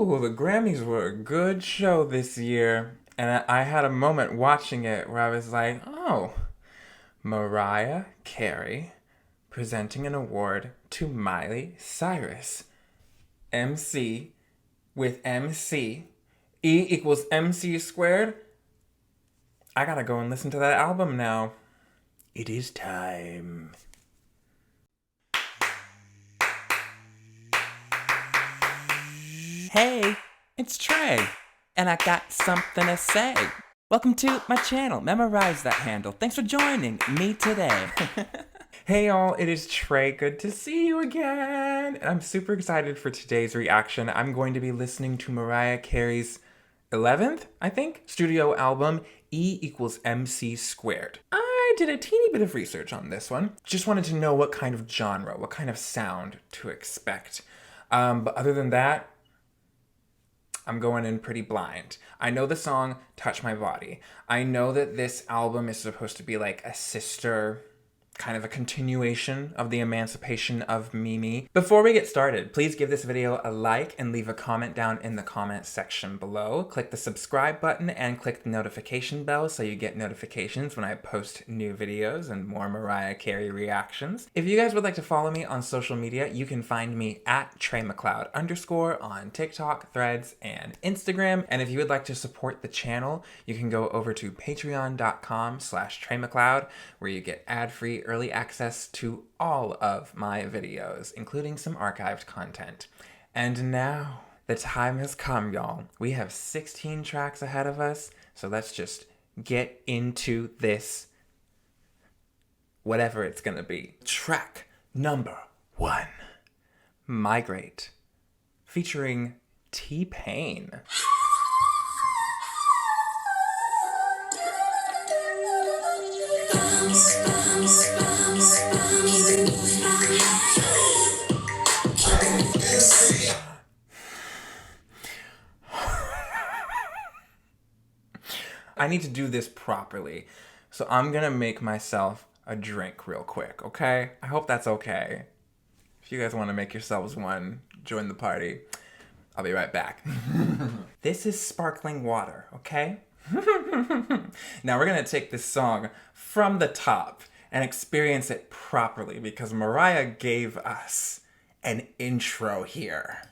Ooh, the Grammys were a good show this year. And I had a moment watching it where I was like, oh, Mariah Carey presenting an award to Miley Cyrus. MC with MC. E equals MC squared. I gotta go and listen to that album now. It is time. Hey, it's Trey, and I got something to say. Welcome to my channel. Memorize that handle. Thanks for joining me today. Hey y'all, it is Trey. Good to see you again. And I'm super excited for today's reaction. I'm going to be listening to Mariah Carey's 11th, I think, studio album, E equals MC squared. I did a teeny bit of research on this one. Just wanted to know what kind of genre, what kind of sound to expect. But other than that, I'm going in pretty blind. I know the song Touch My Body. I know that this album is supposed to be like a sister, kind of a continuation of the emancipation of Mimi. Before we get started, please give this video a like and leave a comment down in the comment section below. Click the subscribe button and click the notification bell so you get notifications when I post new videos and more Mariah Carey reactions. If you guys would like to follow me on social media, you can find me at TreyMcLeod_ on TikTok, Threads, and Instagram. And if you would like to support the channel, you can go over to patreon.com/TreyMcLeod, where you get ad-free early access to all of my videos, including some archived content. And now, the time has come, y'all. We have 16 tracks ahead of us, so let's just get into this, whatever it's gonna be. Track number 1, Migrate, featuring T-Pain. I need to do this properly, so I'm gonna make myself a drink real quick, okay? I hope that's okay. If you guys want to make yourselves one, join the party. I'll be right back. This is sparkling water, okay? Now we're gonna take this song from the top and experience it properly because Mariah gave us an intro here.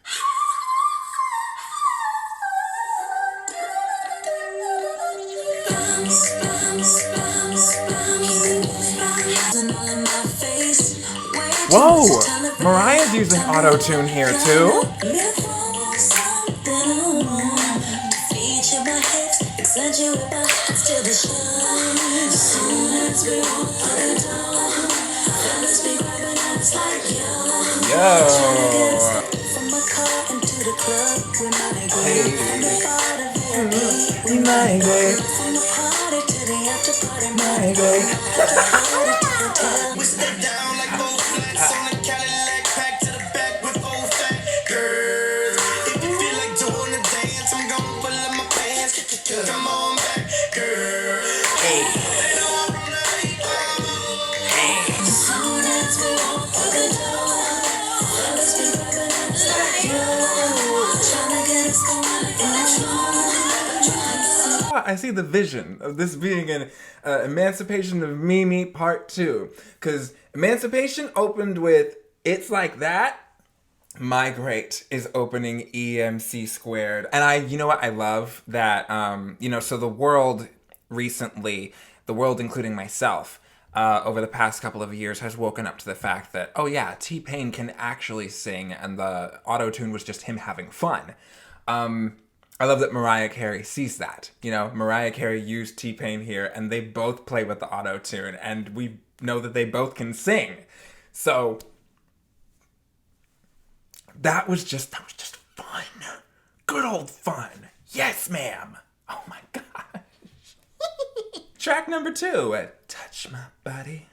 Whoa! Mariah's using auto-tune here too. Yo! Hey. Migrate. Migrate. We step down like both flats on the Cadillac, pack to the back with both fat girls. If you feel like doing a dance, I'm gonna pull up my pants. Come on back, girl. Hey. I see the vision of this being an Emancipation of Mimi Part 2. Because Emancipation opened with It's Like That. Migrate is opening EMC squared. And you know what? I love that, so the world recently, the world including myself, over the past couple of years has woken up to the fact that, oh yeah, T-Pain can actually sing and the auto-tune was just him having fun. I love that Mariah Carey sees that. You know, Mariah Carey used T-Pain here, and they both play with the auto-tune, and we know that they both can sing. So that was just fun. Good old fun. Yes, ma'am. Oh my gosh. Track number 2, Touch My Body.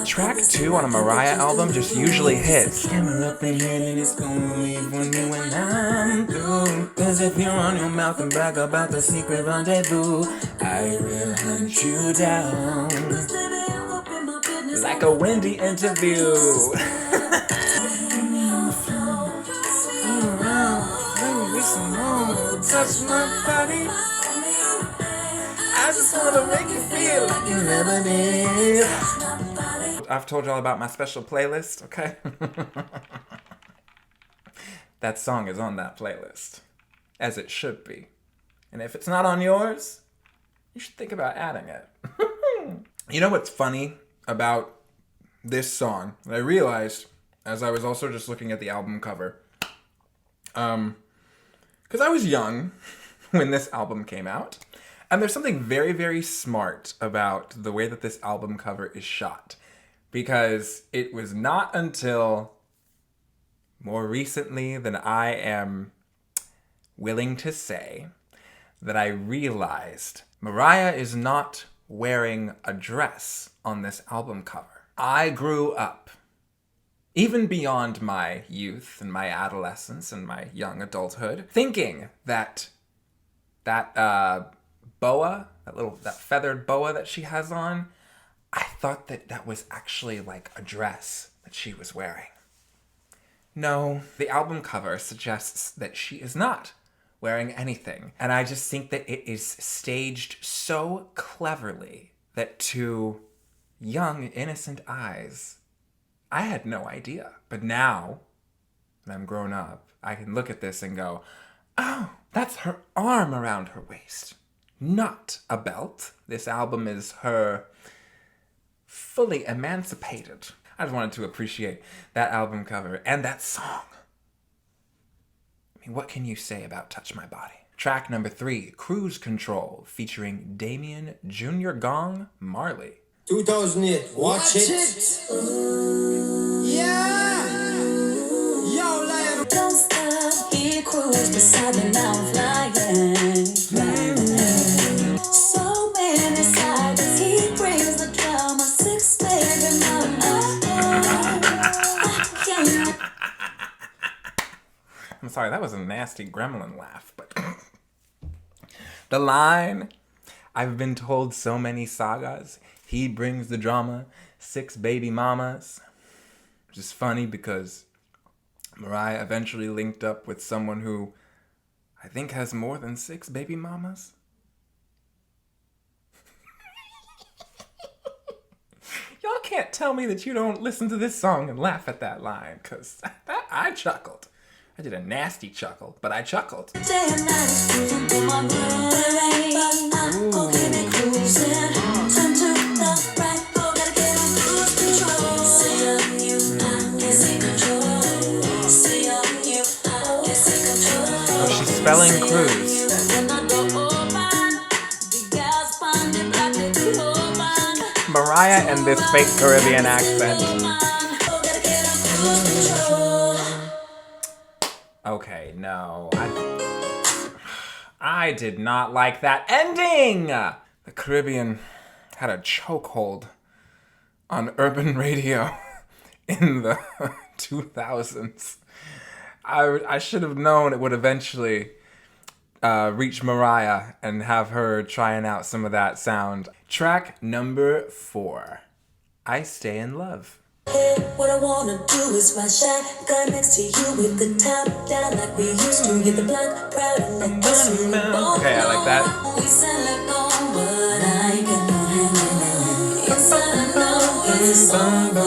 Track 2 on a Mariah album just usually hits. Coming up in here and it's gonna leave when you and I'm through. Cause if you're on your mouth and brag about the secret rendezvous, I will hunt you down like a windy interview. touch my body. I just wanna make you feel like you never did. I've told y'all about my special playlist, okay? That song is on that playlist, as it should be. And if it's not on yours, you should think about adding it. You know what's funny about this song that I realized as I was also just looking at the album cover? Because I was young when this album came out, and there's something very, very smart about the way that this album cover is shot, because it was not until more recently than I am willing to say that I realized Mariah is not wearing a dress on this album cover. I grew up, even beyond my youth and my adolescence and my young adulthood, thinking that boa, that feathered boa that she has on, I thought that was actually like a dress that she was wearing. No, the album cover suggests that she is not wearing anything. And I just think that it is staged so cleverly that to young, innocent eyes, I had no idea. But now, that I'm grown up, I can look at this and go, oh, that's her arm around her waist, not a belt. This album is her fully emancipated. I just wanted to appreciate that album cover and that song. I mean, what can you say about Touch My Body? Track number 3, Cruise Control, featuring Damien Jr. Gong Marley. 2008, watch it. Yeah. Yo, like. Don't stop, he cruise beside me now, flying. So many sides, he brings the drama, 6 baby mama. I'm sorry, that was a nasty gremlin laugh, but the line, I've been told so many sagas, he brings the drama, 6 baby mamas, which is funny because Mariah eventually linked up with someone who I think has more than 6 baby mamas. Y'all can't tell me that you don't listen to this song and laugh at that line, because I chuckled. I did a nasty chuckle, but I chuckled. Day and night, in my brain, I'm okay, cruising. Turn to the right, go, gotta get on cruise control. See on you, I can see control. See on you, I can see control. Oh, she's spelling cruise. Mariah and this fake Caribbean accent. Okay, no. I did not like that ending! The Caribbean had a chokehold on urban radio in the 2000s. I should have known it would eventually reach Mariah and have her trying out some of that sound. Track number 4, I Stay in Love. What I wanna do is ride shotgun next to you with the top down like we used to. Get the block proud and let this really both. Okay, I like that. We said let go, but I ain't got no hand. Yes, I know it's over.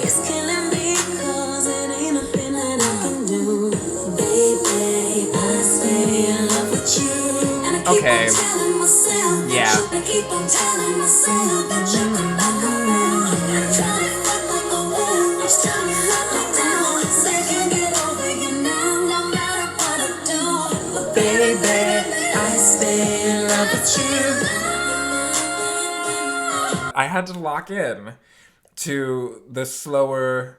It's killing me 'cause it ain't nothing that I can do. Baby, I stay in love with you. And I keep on telling myself, yeah. I keep on telling myself that you come back around. I had to lock in to the slower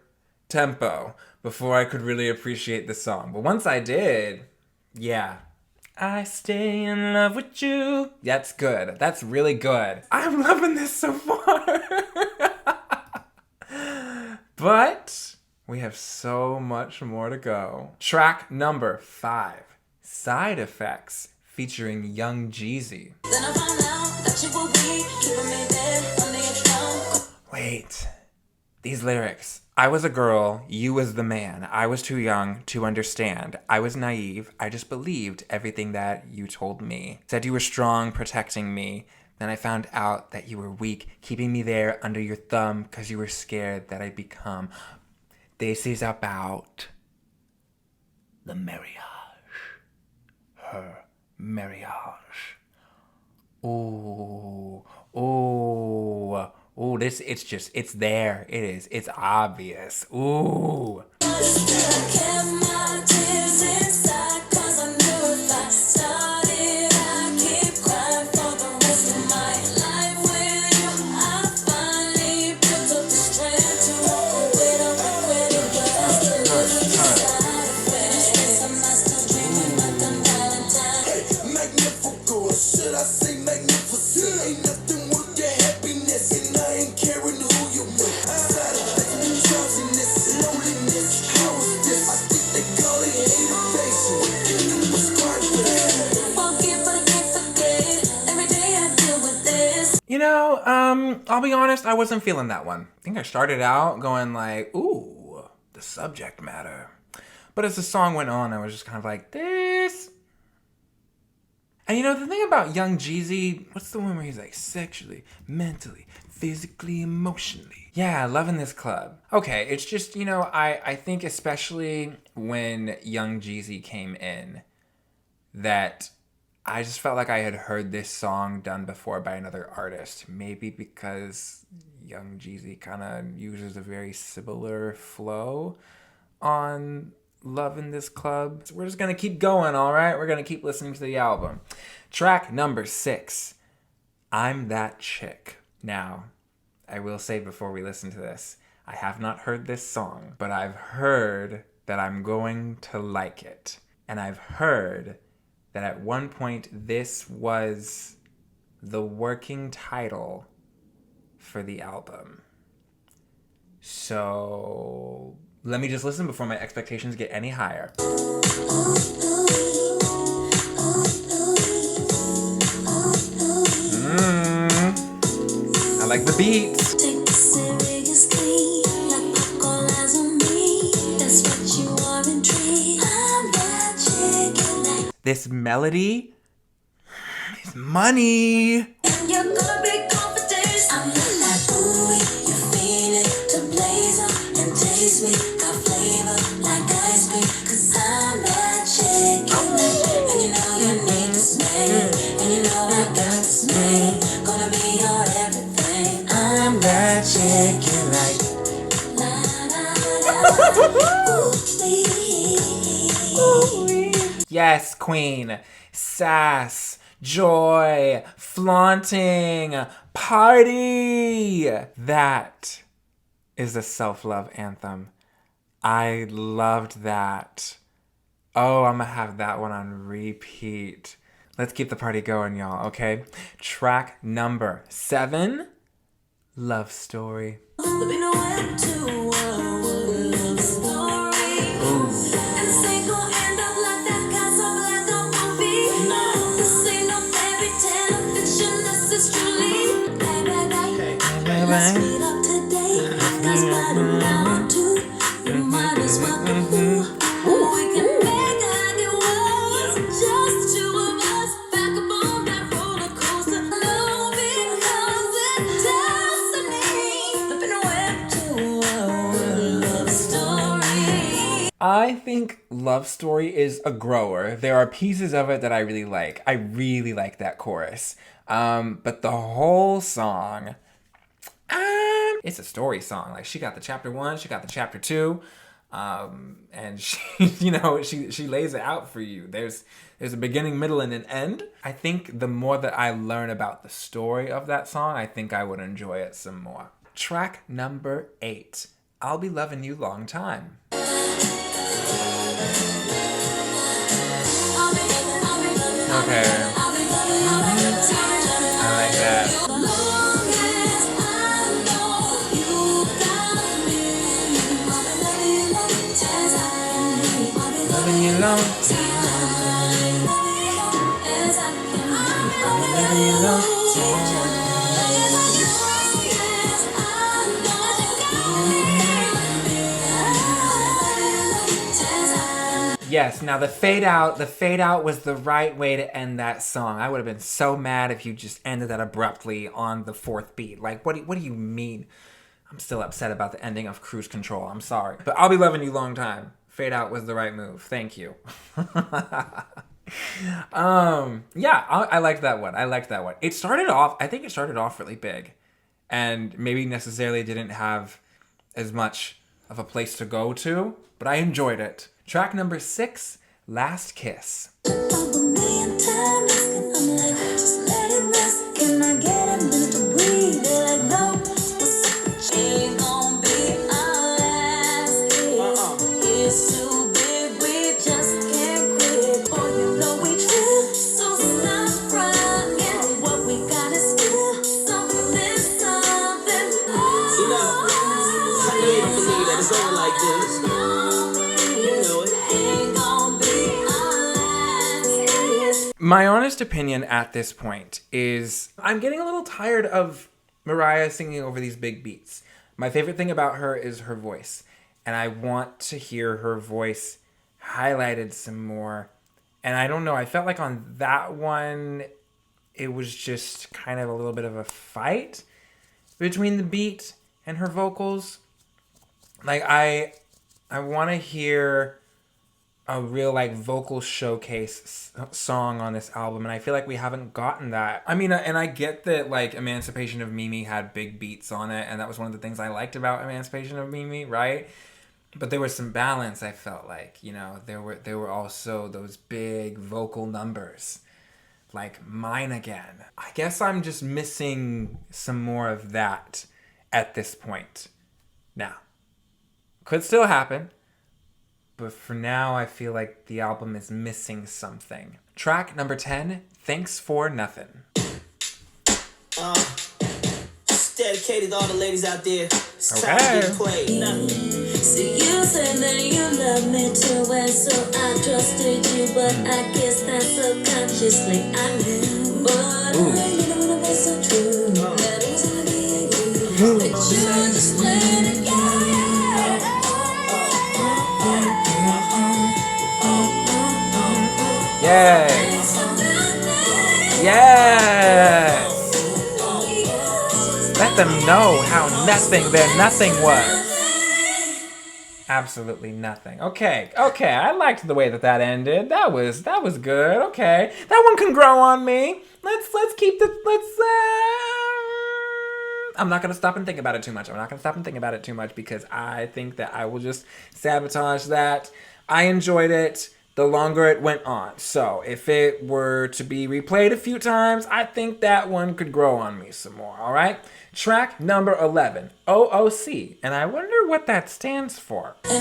tempo before I could really appreciate the song. But once I did, yeah. I stay in love with you. That's good. That's really good. I'm loving this so far. But we have so much more to go. Track number 5, Side Effects, featuring Young Jeezy. Then I found out that you were weak, keeping me dead under your tongue. Wait, these lyrics I was a girl, you was the man. I was too young to understand. I was naive. I just believed everything that you told me. Said you were strong, protecting me. Then I found out that you were weak, keeping me there under your thumb because you were scared that I'd become. This is about the marriage. Her marriage. Ooh, ooh. Ooh, it's there. It is. It's obvious. Ooh. I'll be honest, I wasn't feeling that one. I think I started out going like, ooh, the subject matter. But as the song went on, I was just kind of like, this. And the thing about Young Jeezy, what's the one where he's like, sexually, mentally, physically, emotionally? Yeah, loving this club. Okay, it's just, I think especially when Young Jeezy came in, that I just felt like I had heard this song done before by another artist. Maybe because Young Jeezy kind of uses a very similar flow on Love in This Club. So we're just going to keep going, all right? We're going to keep listening to the album. Track number 6, I'm That Chick. Now, I will say before we listen to this, I have not heard this song, but I've heard that I'm going to like it. And I've heard that at one point this was the working title for the album. So let me just listen before my expectations get any higher. I like the beats. This melody is money. And you're gonna be confident. I'm not that boy. You feel it to blaze up and taste me. Got flavor like ice cream. Cause I'm that chick. And you know you need to stay. And you know I got this name. Gonna be your everything. I'm that chick you like. Yes, queen. Sass, joy, flaunting, party. That is a self-love anthem. I loved that. Oh, I'm gonna have that one on repeat. Let's keep the party going, y'all, okay? Track number 7, Love Story. I think Love Story is a grower. There are pieces of it that I really like. I really like that chorus. But the whole song, it's a story song. Like, she got the chapter 1, she got the chapter 2, and she, she lays it out for you. There's a beginning, middle, and an end. I think the more that I learn about the story of that song, I think I would enjoy it some more. Track number 8, I'll Be Loving You Long Time. Okay. I like that. Loving you long time. Loving you long time. Yes, now the fade out was the right way to end that song. I would have been so mad if you just ended that abruptly on the fourth beat. Like, what do you mean? I'm still upset about the ending of Cruise Control. I'm sorry. But I'll be loving you long time. Fade out was the right move. Thank you. Yeah, I liked that one. I think it started off really big and maybe necessarily didn't have as much of a place to go to, but I enjoyed it. Track number 6, Last Kiss. My honest opinion at this point is I'm getting a little tired of Mariah singing over these big beats. My favorite thing about her is her voice, and I want to hear her voice highlighted some more. And I don't know, I felt like on that one, it was just kind of a little bit of a fight between the beat and her vocals. Like, I want to hear a real like vocal showcase song on this album, and I feel like we haven't gotten that. I mean, and I get that like Emancipation of Mimi had big beats on it, and that was one of the things I liked about Emancipation of Mimi, right? But there was some balance. I felt like, you know, there were also those big vocal numbers like Mine Again. I guess I'm just missing some more of that at this point. Now, could still happen. But for now, I feel like the album is missing something. Track number 10, Thanks for Nothing. Just dedicated to all the ladies out there. It's time to get played. So you said that you love me too, and so I trusted you, but I guess that subconsciously I knew. But I didn't want to be so true. That it was only you. But you just let it go. Yes. Yes. Let them know how nothing their nothing was. Absolutely nothing. Okay. I liked the way that ended. That was good. Okay. That one can grow on me. Let's keep the I'm not going to stop and think about it too much. Because I think that I will just sabotage that. I enjoyed it the longer it went on. So if it were to be replayed a few times, I think that one could grow on me some more, all right? Track number 11, OOC. And I wonder what that stands for. Hey.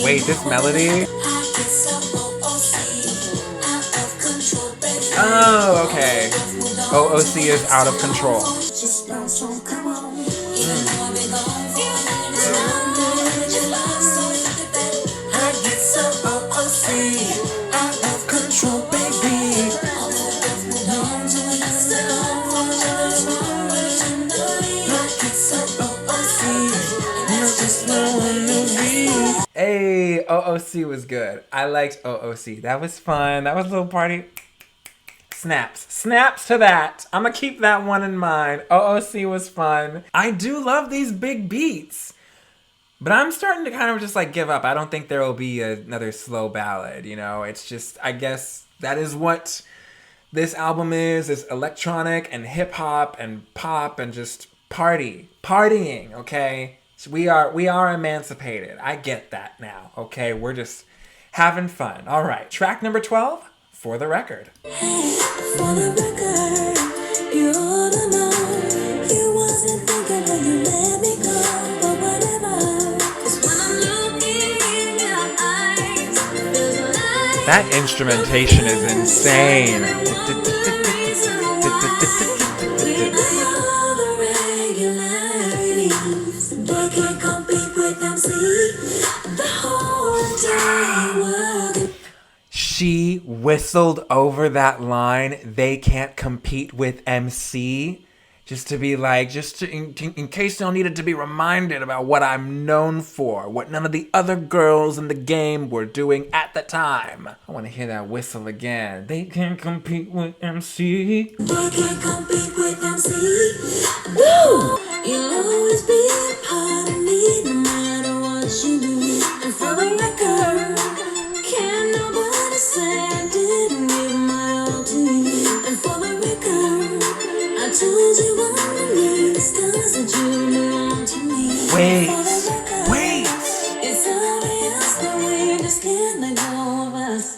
Wait, this melody? Oh, okay. OOC is Out of Control. Hey, OOC was good. I liked OOC. That was fun. That was a little party. Snaps to that. I'm gonna keep that one in mind. OOC was fun. I do love these big beats, but I'm starting to kind of just like give up. I don't think there will be another slow ballad, you know? It's just, I guess that is what this album is electronic and hip hop and pop and just partying, okay? So we are emancipated. I get that now, okay? We're just having fun. All right, track number 12, For the Record. For the record, you ought to know you wasn't thinking when you let me go, but whatever. 'Cause when I'm looking in your eyes, it feels like that instrumentation is insane. She whistled over that line, "They can't compete with MC." Just to be like, in case y'all needed to be reminded about what I'm known for, what none of the other girls in the game were doing at the time. I want to hear that whistle again. They can't compete with MC. They can't compete with MC. Woo! You'll always be a part of me, no matter what you do. And for the record, can't nobody say I didn't give my all to you. And for the record, I told you I'm the least, cause that you belong to me. Wait. It's obvious that we just can't let go of us.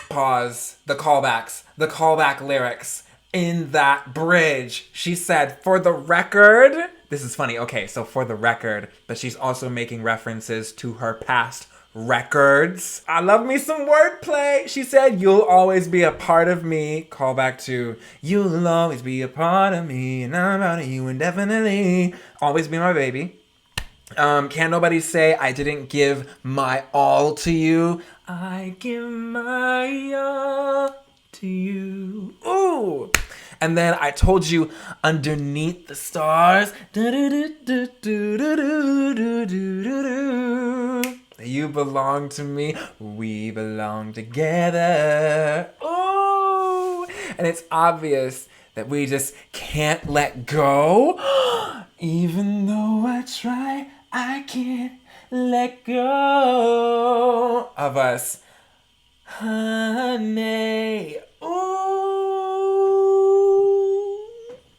Pause. The callback lyrics. In that bridge, she said, for the record. This is funny. Okay, so for the record, but she's also making references to her past records. I love me some wordplay. She said, you'll always be a part of me. Call back to, you'll always be a part of me, and I'm out of you indefinitely. Always be my baby. Can't nobody say I didn't give my all to you. I give my all to you. Ooh. And then I told you underneath the stars. You belong to me. We belong together. Ooh. And it's obvious that we just can't let go. Even though I try, I can't let go of us. Honey. Ooh.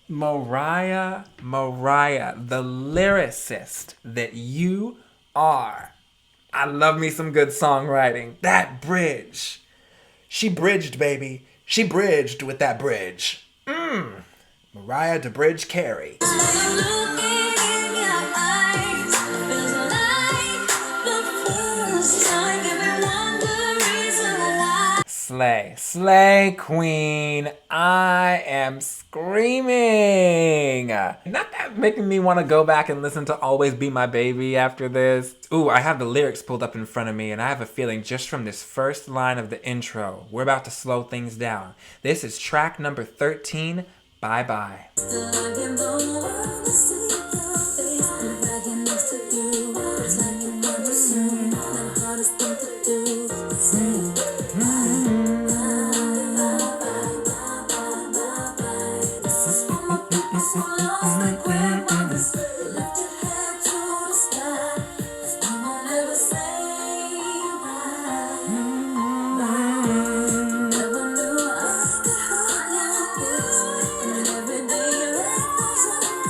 Mariah, the lyricist that you are. I love me some good songwriting. That bridge. She bridged, baby. She bridged with that bridge. Mariah to bridge Carey. Slay queen. I am screaming. Not that making me want to go back and listen to Always Be My Baby after this. Ooh, I have the lyrics pulled up in front of me, and I have a feeling just from this first line of the intro, we're about to slow things down. This is track number 13, Bye Bye.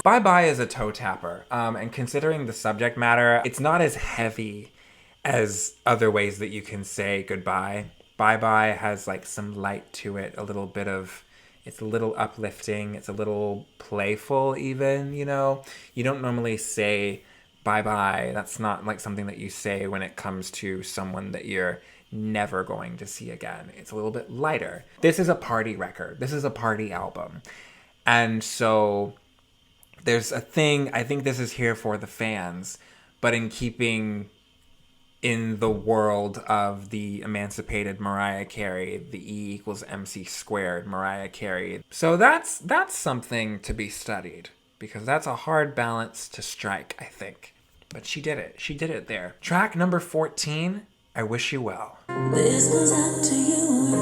Bye Bye is a toe tapper, and considering the subject matter, it's not as heavy as other ways that you can say goodbye. Bye Bye has like some light to it, a little bit of, it's a little uplifting, it's a little playful even, you know? You don't normally say bye bye, that's not like something that you say when it comes to someone that you're never going to see again. It's a little bit lighter. This is a party record, this is a party album. And so there's a thing, I think this is here for the fans, but in keeping in the world of the emancipated Mariah Carey, the E equals MC squared Mariah Carey. So that's something to be studied, because that's a hard balance to strike, I think. But she did it. She did it there. Track number 14, I Wish You Well. This goes out to you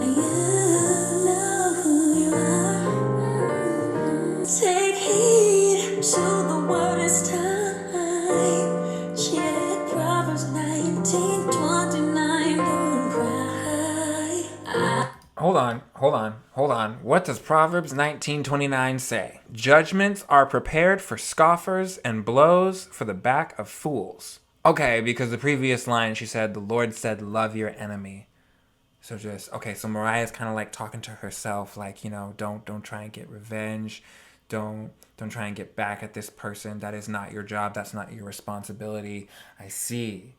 and you know who you are. Take heed to the word it's time. Check Proverbs 19:29. Don't cry. Hold on. What does Proverbs 19:29 say? Judgments are prepared for scoffers and blows for the back of fools. Okay, because the previous line she said, the Lord said, love your enemy. So so Mariah's kind of like talking to herself, like, you know, don't try and get revenge. Don't try and get back at this person. That is not your job. That's not your responsibility. I see.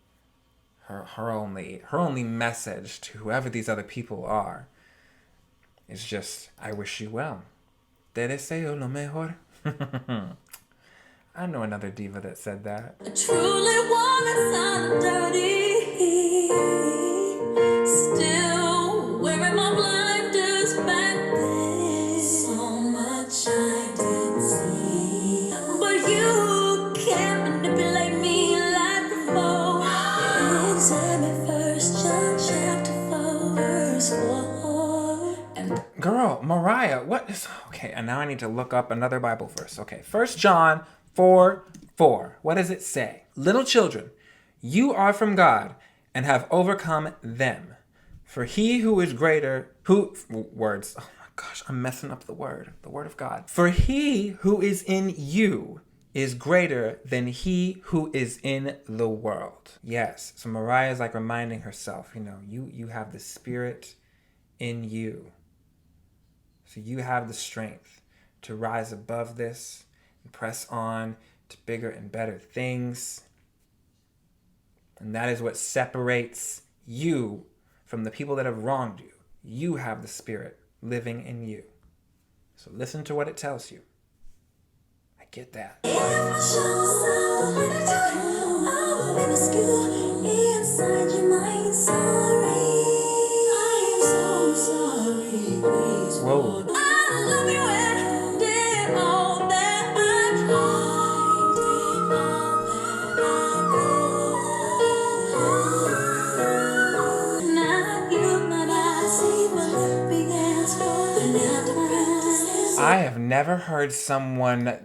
Her only message to whoever these other people are is just, I wish you well. Te deseo lo mejor. I know another diva that said that. I truly want it dirty. Still wearing my blinders back then. So Mariah, what is... Okay, and now I need to look up another Bible verse. Okay, 1 John 4:4. What does it say? Little children, you are from God and have overcome them. For he who is greater... Words. Oh my gosh, I'm messing up the word of God. For he who is in you is greater than he who is in the world. Yes, so Mariah is like reminding herself, you have the Spirit in you. So you have the strength to rise above this and press on to bigger and better things. And that is what separates you from the people that have wronged you. You have the Spirit living in you. So listen to what it tells you. I get that. Whoa. I have never heard someone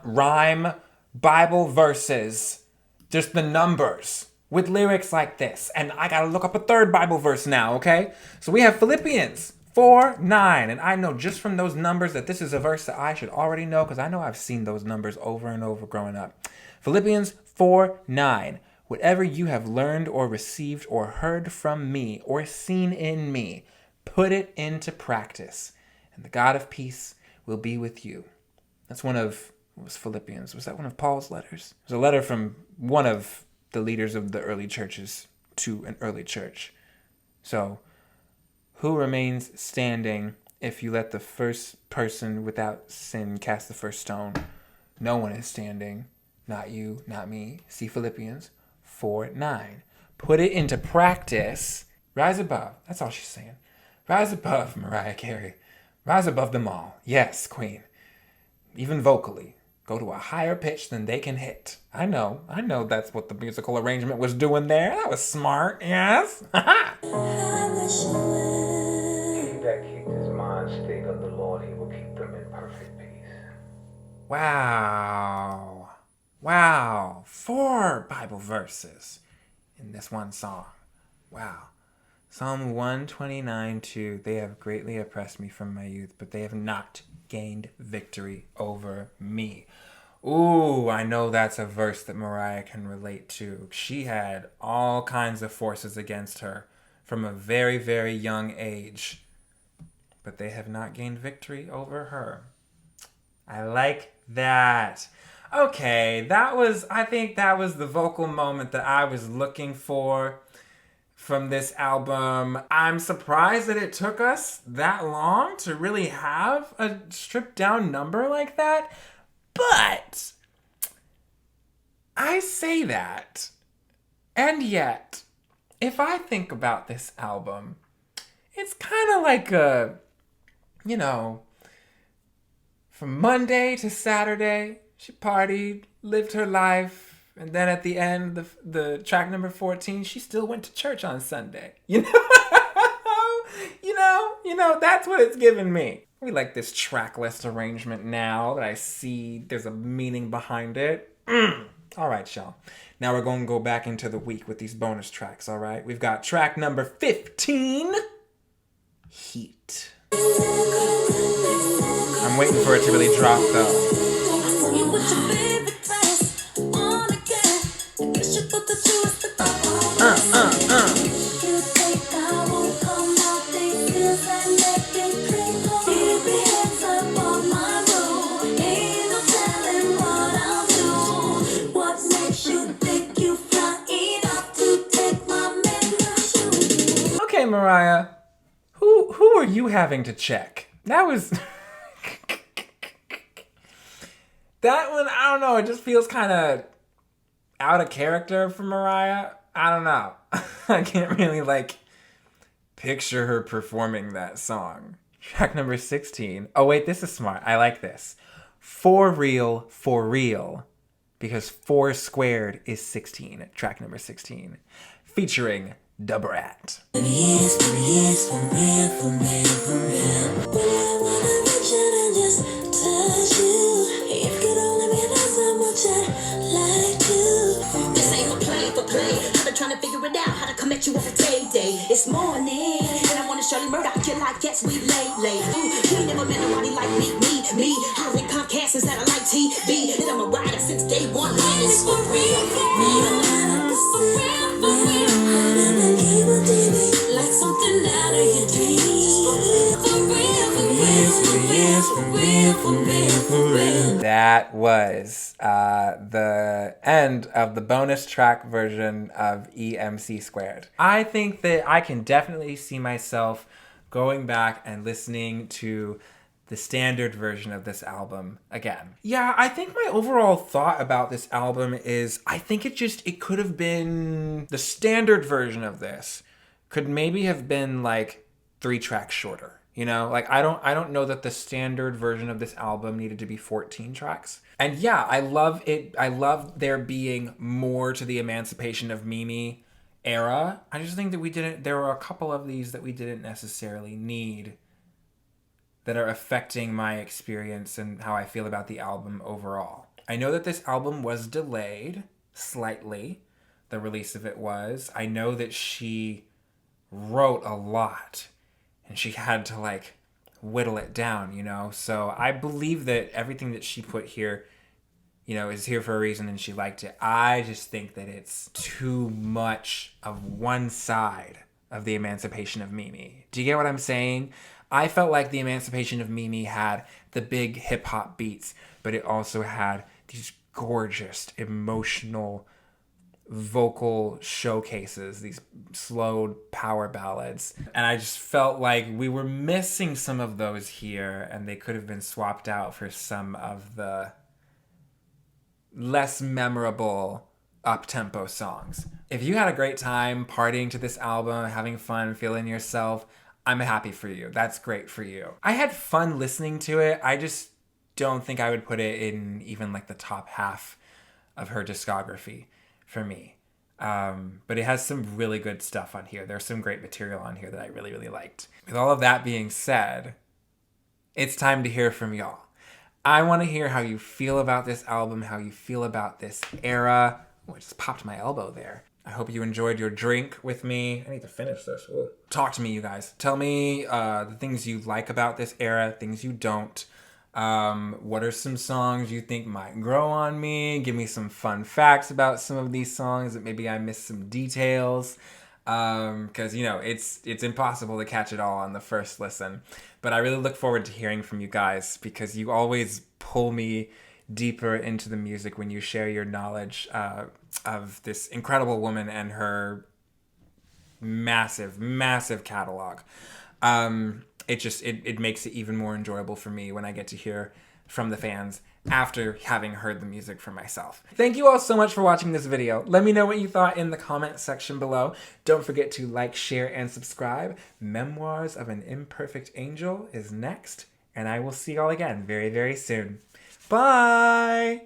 rhyme Bible verses, just the numbers, with lyrics like this. And I gotta look up a third Bible verse now, okay? So we have Philippians 4:9, and I know just from those numbers that this is a verse that I should already know, because I know I've seen those numbers over and over growing up. Philippians 4:9. Whatever you have learned or received or heard from me or seen in me, put it into practice, and the God of peace will be with you. That's what was Philippians? Was that one of Paul's letters? It was a letter from one of the leaders of the early churches to an early church. So, who remains standing if you let the first person without sin cast the first stone? No one is standing. Not you, not me. See Philippians 4:9. Put it into practice. Rise above. That's all she's saying. Rise above, Mariah Carey. Rise above them all. Yes, queen. Even vocally. Go to a higher pitch than they can hit. I know that's what the musical arrangement was doing there. That was smart, yes? He that keeps his mind stayed on the Lord, he will keep them in perfect peace. Wow. 4 Bible verses in this one song. Wow. Psalm 129:2. They have greatly oppressed me from my youth, but they have not gained victory over me. Ooh, I know that's a verse that Mariah can relate to. She had all kinds of forces against her from a very, very young age, but they have not gained victory over her. I like that. Okay, I think that was the vocal moment that I was looking for from this album. I'm surprised that it took us that long to really have a stripped down number like that. But I say that, and yet, if I think about this album, it's kind of like from Monday to Saturday, she partied, lived her life, and then at the end, the track number 14, she still went to church on Sunday. That's what it's given me. We like this track list arrangement now that I see there's a meaning behind it. All right, y'all. Now we're going to go back into the week with these bonus tracks, all right? We've got track number 15, Heat. I'm waiting for it to really drop, though. Okay, Mariah, who are you having to check? That was... that one, I don't know, it just feels kind of out of character for Mariah. I don't know. I can't really, picture her performing that song. Track number 16. Oh, wait, this is smart. I like this. For real, because 4 squared is 16. Track number 16. Featuring Da Brat. Yes, for real, for real, for real. But I wanna reach out and just touch you. If you could only realize how much I like you. This ain't for play. I've been trying to figure it out, how to come at you every day. It's morning, and I wanna surely murder you like yes, we late. You ain't never met nobody like me. I like podcasts instead of like TV. And I'm a rider since day one. And it's for real, for real. It's for real, for real. Harder than cable TV, like something out of your dreams. For real, for real, for real, for real, for real, for real. That was the end of the bonus track version of EMC Squared. I think that I can definitely see myself going back and listening to the standard version of this album again. Yeah, I think my overall thought about this album is I think it could have been the standard version of this could maybe have been like 3 tracks shorter. You know, like I don't know that the standard version of this album needed to be 14 tracks. And yeah, I love it. I love there being more to the Emancipation of Mimi era. I just think that there were a couple of these that we didn't necessarily need that are affecting my experience and how I feel about the album overall. I know that this album was delayed slightly. The release of it was. I know that she wrote a lot and she had to like whittle it down, you know? So I believe that everything that she put here, you know, is here for a reason and she liked it. I just think that it's too much of one side of the Emancipation of Mimi. Do you get what I'm saying? I felt like the Emancipation of Mimi had the big hip hop beats, but it also had these gorgeous, emotional vocal showcases, these slowed power ballads. And I just felt like we were missing some of those here, and they could have been swapped out for some of the less memorable up-tempo songs. If you had a great time partying to this album, having fun, feeling yourself, I'm happy for you. That's great for you. I had fun listening to it. I just don't think I would put it in even like the top half of her discography for me. But it has some really good stuff on here. There's some great material on here that I really, really liked. With all of that being said, it's time to hear from y'all. I want to hear how you feel about this album, how you feel about this era. Oh, I just popped my elbow there. I hope you enjoyed your drink with me. I need to finish this. Ooh. Talk to me, you guys. Tell me the things you like about this era, things you don't. What are some songs you think might grow on me? Give me some fun facts about some of these songs that maybe I missed some details. Because, you know, it's impossible to catch it all on the first listen. But I really look forward to hearing from you guys because you always pull me deeper into the music when you share your knowledge of this incredible woman and her massive, massive catalog. It makes it even more enjoyable for me when I get to hear from the fans after having heard the music for myself. Thank you all so much for watching this video. Let me know what you thought in the comment section below. Don't forget to like, share, and subscribe. Memoirs of an Imperfect Angel is next, and I will see y'all again very, very soon. Bye!